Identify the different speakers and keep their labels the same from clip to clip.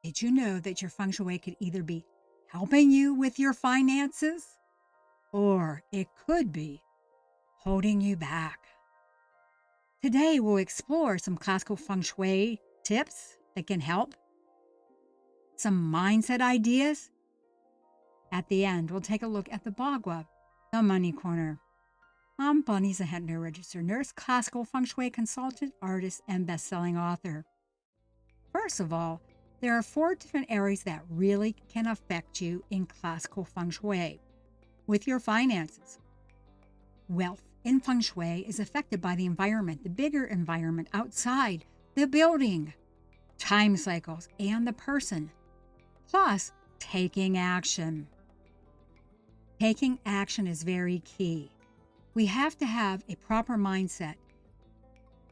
Speaker 1: Did you know that your Feng Shui could either be helping you with your finances or it could be holding you back? Today, we'll explore some classical Feng Shui tips that can help, some mindset ideas. At the end, we'll take a look at the Bagua, the money corner. I'm Bunny Zahentner, registered nurse, classical Feng Shui consultant, artist, and best-selling author. First of all, there are 4 different areas that really can affect you in classical Feng Shui. With your finances, wealth in Feng Shui is affected by the environment, the bigger environment outside, the building, time cycles, and the person, plus taking action. Taking action is very key. We have to have a proper mindset.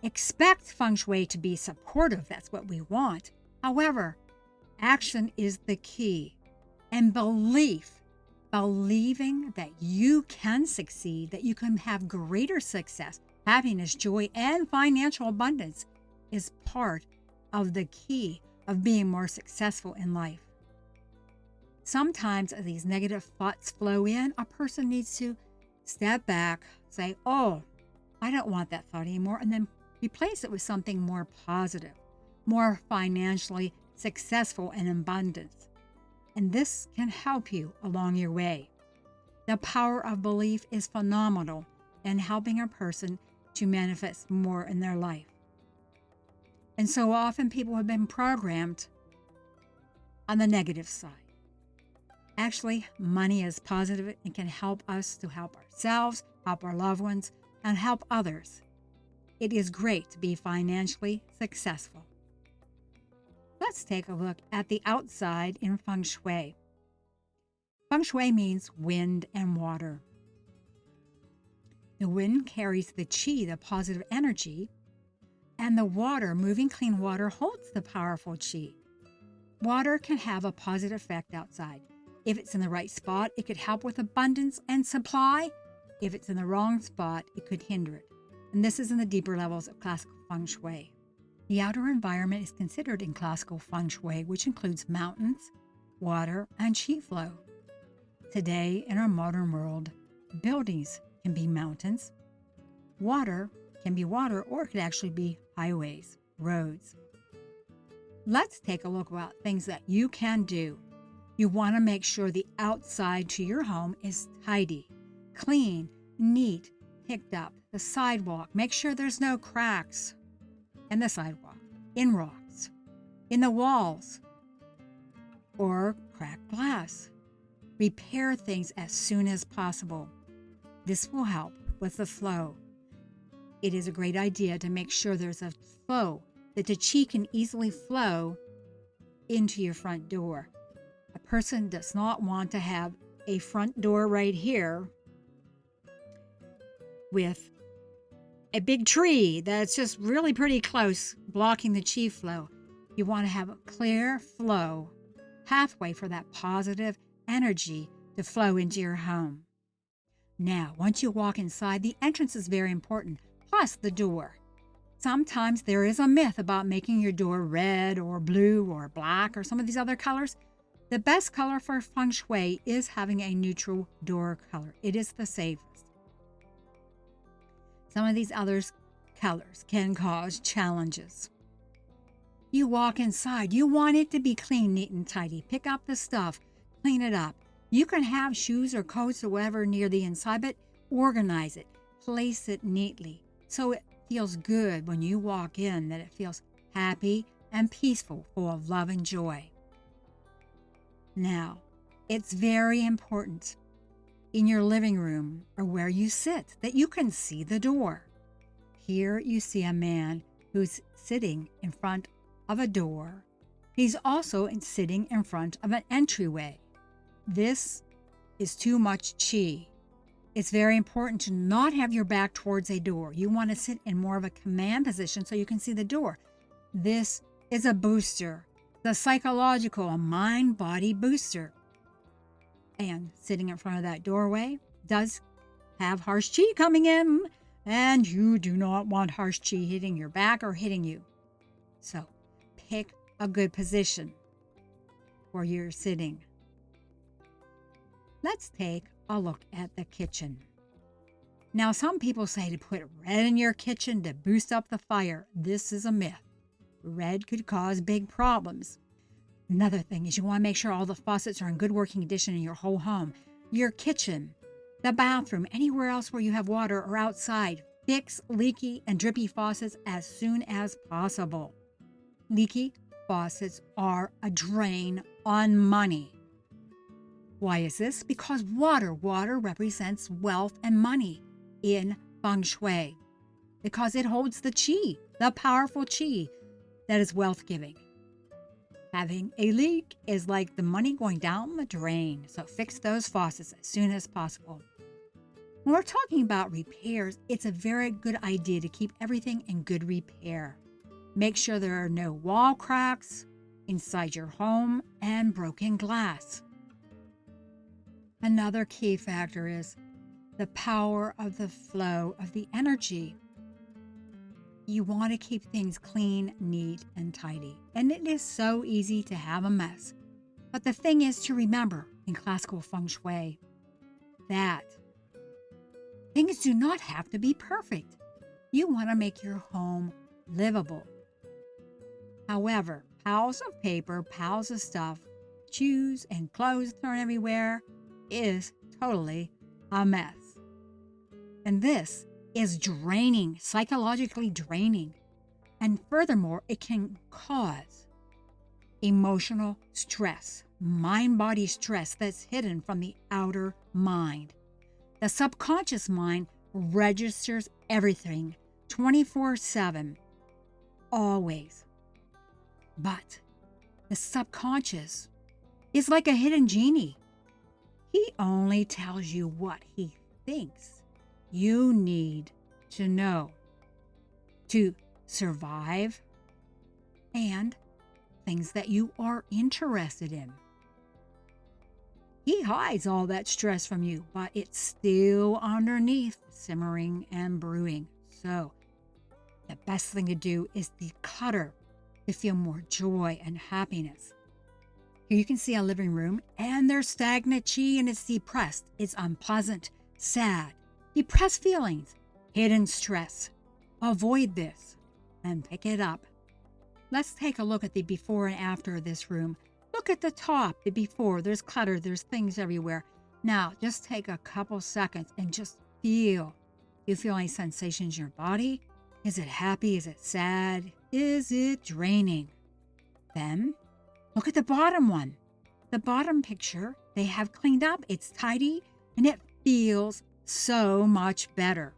Speaker 1: Expect Feng Shui to be supportive, that's what we want. However, action is the key. And believing that you can succeed, that you can have greater success, happiness, joy, and financial abundance is part of the key of being more successful in life. Sometimes as these negative thoughts flow in, a person needs to step back, say, oh, I don't want that thought anymore, and then replace it with something more positive, more financially successful and abundant. And this can help you along your way. The power of belief is phenomenal in helping a person to manifest more in their life. And so often people have been programmed on the negative side. Actually, money is positive and can help us to help ourselves, help our loved ones, and help others. It is great to be financially successful. Let's take a look at the outside in Feng Shui. Feng Shui means wind and water. The wind carries the qi, the positive energy, and the water, moving clean water, holds the powerful qi. Water can have a positive effect outside. If it's in the right spot, it could help with abundance and supply. If it's in the wrong spot, it could hinder it. And this is in the deeper levels of classical Feng Shui. The outer environment is considered in classical Feng Shui, which includes mountains, water, and qi flow. Today, in our modern world, buildings can be mountains, water can be water, or it could actually be highways, roads. Let's take a look at things that you can do. You want to make sure the outside to your home is tidy, clean, neat, picked up. The sidewalk, make sure there's no cracks in the sidewalk, in rocks, in the walls, or cracked glass. Repair things as soon as possible. This will help with the flow. It is a great idea to make sure there's a flow, that the qi can easily flow into your front door. A person does not want to have a front door right here with a big tree that's just really pretty close, blocking the qi flow. You want to have a clear flow, pathway for that positive energy to flow into your home. Now, once you walk inside, the entrance is very important, plus the door. Sometimes there is a myth about making your door red or blue or black or some of these other colors. The best color for Feng Shui is having a neutral door color. It is the safest. Some of these other colors can cause challenges. You walk inside, you want it to be clean, neat, and tidy. Pick up the stuff, clean it up. You can have shoes or coats or whatever near the inside, but organize it, place it neatly so it feels good when you walk in, that it feels happy and peaceful, full of love and joy. Now, it's very important in your living room or where you sit that you can see the door. Here you see a man who's sitting in front of a door. He's also sitting in front of an entryway. This is too much qi. It's very important to not have your back towards a door. You want to sit in more of a command position so you can see the door. This is a booster, the psychological, a mind-body booster. And sitting in front of that doorway does have harsh qi coming in, and you do not want harsh qi hitting your back or hitting you. So pick a good position. where you're sitting. Let's take a look at the kitchen. Now, some people say to put red in your kitchen to boost up the fire. This is a myth. Red could cause big problems. Another thing is you want to make sure all the faucets are in good working condition in your whole home. Your kitchen, the bathroom, anywhere else where you have water or outside. Fix leaky and drippy faucets as soon as possible. Leaky faucets are a drain on money. Why is this? Because water represents wealth and money in Feng Shui. Because it holds the qi, the powerful qi that is wealth giving. Having a leak is like the money going down the drain, so fix those faucets as soon as possible. When we're talking about repairs, it's a very good idea to keep everything in good repair. Make sure there are no wall cracks inside your home and broken glass. Another key factor is the power of the flow of the energy. You want to keep things clean, neat, and tidy. And it is so easy to have a mess. But the thing is to remember in classical Feng Shui that things do not have to be perfect. You want to make your home livable. However, piles of paper, piles of stuff, shoes and clothes thrown everywhere is totally a mess. And this is draining, psychologically draining. And furthermore, it can cause emotional stress, mind-body stress that's hidden from the outer mind. The subconscious mind registers everything 24/7, always. But the subconscious is like a hidden genie. He only tells you what he thinks you need to know to survive and things that you are interested in. He hides all that stress from you, but it's still underneath, simmering and brewing. So the best thing to do is declutter to feel more joy and happiness. Here you can see a living room, and there's stagnant qi and it's depressed. It's unpleasant, sad, depressed feelings, hidden stress. Avoid this and pick it up. Let's take a look at the before and after of this room. Look at the top, the before. There's clutter, there's things everywhere. Now, just take a couple seconds and just feel. Do you feel any sensations in your body? Is it happy? Is it sad? Is it draining? Then, look at the bottom one. The bottom picture, they have cleaned up. It's tidy, and it feels so much better.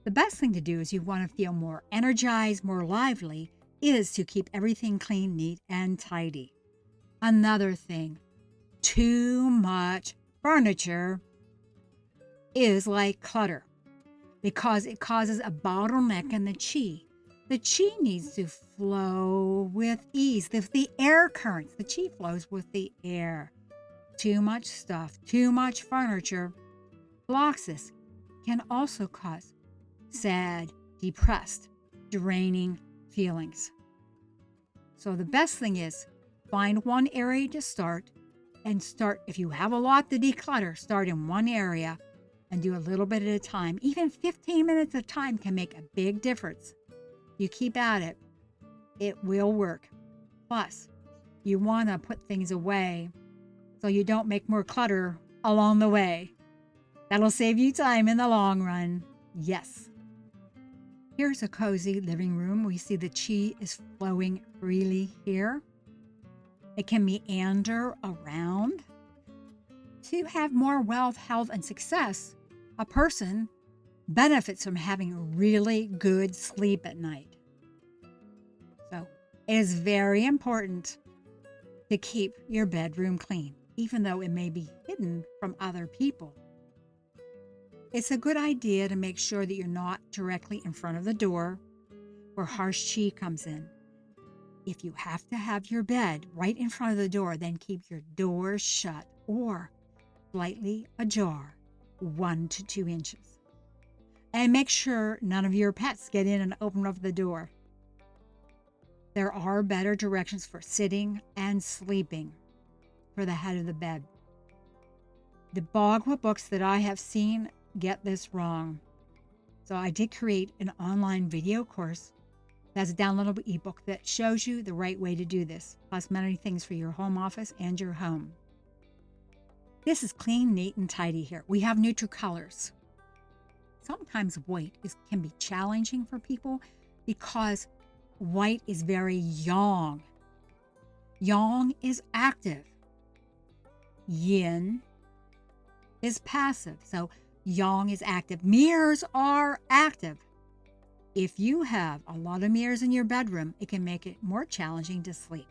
Speaker 1: The best thing to do is you want to feel more energized, more lively, is to keep everything clean, neat, and tidy. Another thing, too much furniture is like clutter because it causes a bottleneck in the qi. The qi needs to flow with ease. If the air currents, the qi flows with the air. Too much stuff, too much furniture blocks this. Can also cause sad, depressed, draining feelings. So the best thing is find one area to start and start. If you have a lot to declutter, start in one area and do a little bit at a time. Even 15 minutes at a time can make a big difference. You keep at it, it will work. Plus, you want to put things away so you don't make more clutter along the way. That'll save you time in the long run. Yes. Here's a cozy living room. We see the qi is flowing freely here. It can meander around. To have more wealth, health, and success, a person benefits from having really good sleep at night. So it is very important to keep your bedroom clean, even though it may be hidden from other people. It's a good idea to make sure that you're not directly in front of the door where harsh qi comes in. If you have to have your bed right in front of the door, then keep your door shut or slightly ajar, 1 to 2 inches. And make sure none of your pets get in and open up the door. There are better directions for sitting and sleeping. for the head of the bed. The Bagua books that I have seen get this wrong. So I did create an online video course that's a downloadable ebook that shows you the right way to do this, plus many things for your home office and your home. This is clean, neat, and tidy here. We have neutral colors. Sometimes white can be challenging for people because white is very yang. Yang is active. Yin is passive. So yang is active. Mirrors are active. If you have a lot of mirrors in your bedroom, it can make it more challenging to sleep.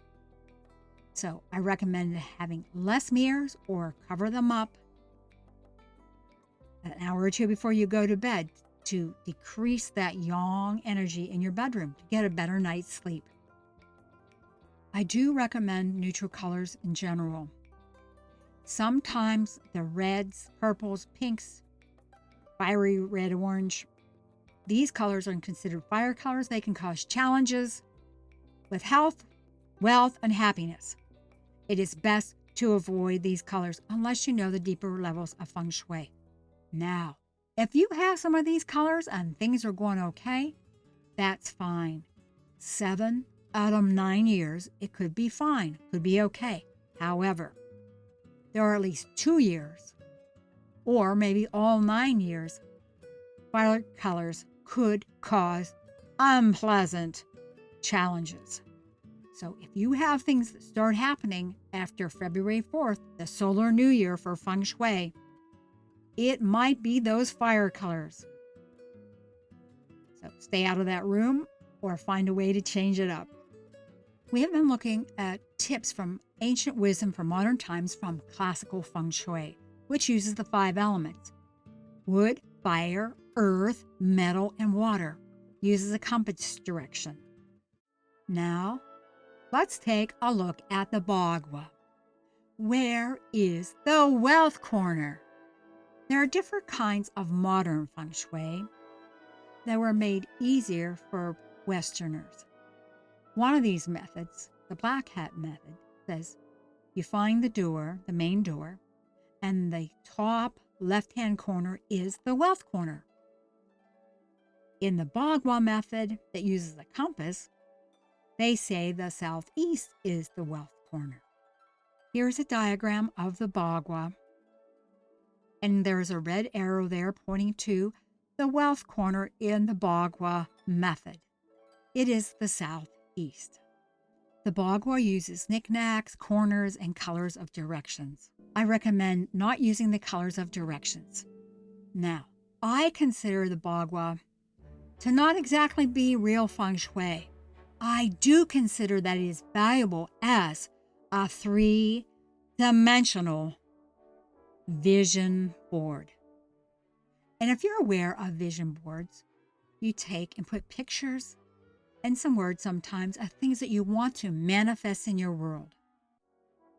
Speaker 1: So I recommend having less mirrors or cover them up an hour or two before you go to bed to decrease that yang energy in your bedroom to get a better night's sleep. I do recommend neutral colors in general. Sometimes the reds, purples, pinks, fiery red, orange, these colors are considered fire colors. They can cause challenges with health, wealth, and happiness. It is best to avoid these colors unless you know the deeper levels of Feng Shui. Now, if you have some of these colors and things are going okay, that's fine. 7 out of 9 years, it could be fine, could be okay. However, there are at least 2 years, or maybe all 9 years, fire colors could cause unpleasant challenges. So if you have things that start happening after February 4th, the solar new year for Feng Shui, it might be those fire colors. So stay out of that room or find a way to change it up. We have been looking at tips from ancient wisdom for modern times from classical Feng Shui, which uses the 5 elements: wood, fire, earth, metal, and water. Uses a compass direction. Now, let's take a look at the Bagua. Where is the wealth corner? There are different kinds of modern Feng Shui that were made easier for Westerners. One of these methods, the black hat method, says you find the door, the main door, and the top left-hand corner is the wealth corner. In the Bagua method that uses a compass, they say the southeast is the wealth corner. Here's a diagram of the Bagua, and there's a red arrow there pointing to the wealth corner in the Bagua method. It is the southeast. The Bagua uses knickknacks, corners, and colors of directions. I recommend not using the colors of directions. Now, I consider the Bagua to not exactly be real Feng Shui. I do consider that it is valuable as a 3-dimensional vision board. And if you're aware of vision boards, you take and put pictures and some words sometimes of things that you want to manifest in your world.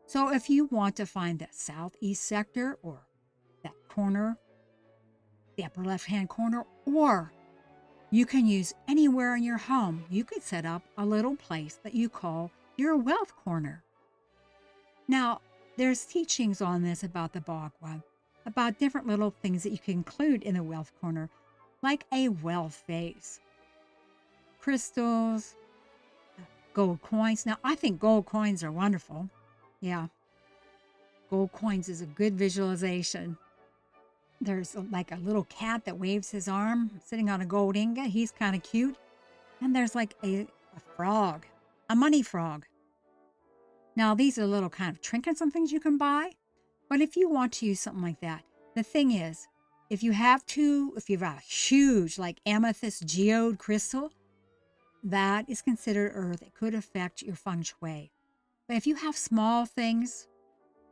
Speaker 1: So if you want to find that southeast sector or that corner, the upper left-hand corner, or you can use anywhere in your home, you could set up a little place that you call your wealth corner. Now, there's teachings on this about the Bagua, about different little things that you can include in the wealth corner, like a wealth vase, crystals, gold coins. Now, I think gold coins are wonderful. Yeah, gold coins is a good visualization. There's like a little cat that waves his arm sitting on a gold ingot. He's kind of cute. And there's like a frog, a money frog. Now, these are little kind of trinkets and things you can buy. But if you want to use something like that, the thing is, if you have a huge like amethyst geode crystal, that is considered earth. It could affect your Feng Shui. But if you have small things,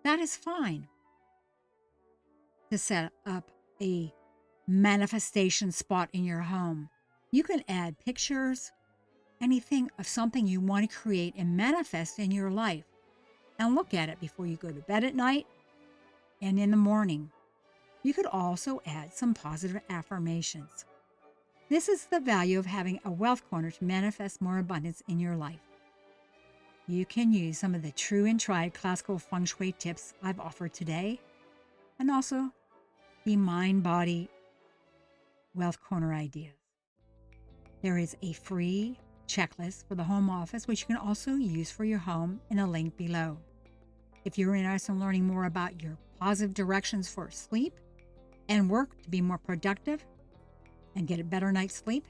Speaker 1: that is fine to set up a manifestation spot in your home. You can add pictures, anything of something you want to create and manifest in your life, and look at it before you go to bed at night and in the morning. You could also add some positive affirmations. This is the value of having a wealth corner to manifest more abundance in your life. you can use some of the true and tried classical Feng Shui tips I've offered today, and also the mind body wealth corner ideas. There is a free checklist for the home office, which you can also use for your home in a link below. If you're interested in learning more about your positive directions for sleep and work to be more productive and get a better night's sleep,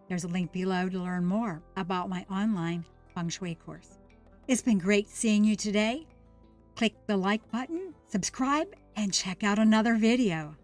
Speaker 1: there's a link below to learn more about my online Feng Shui course. It's been great seeing you today. Click the like button, subscribe, and check out another video.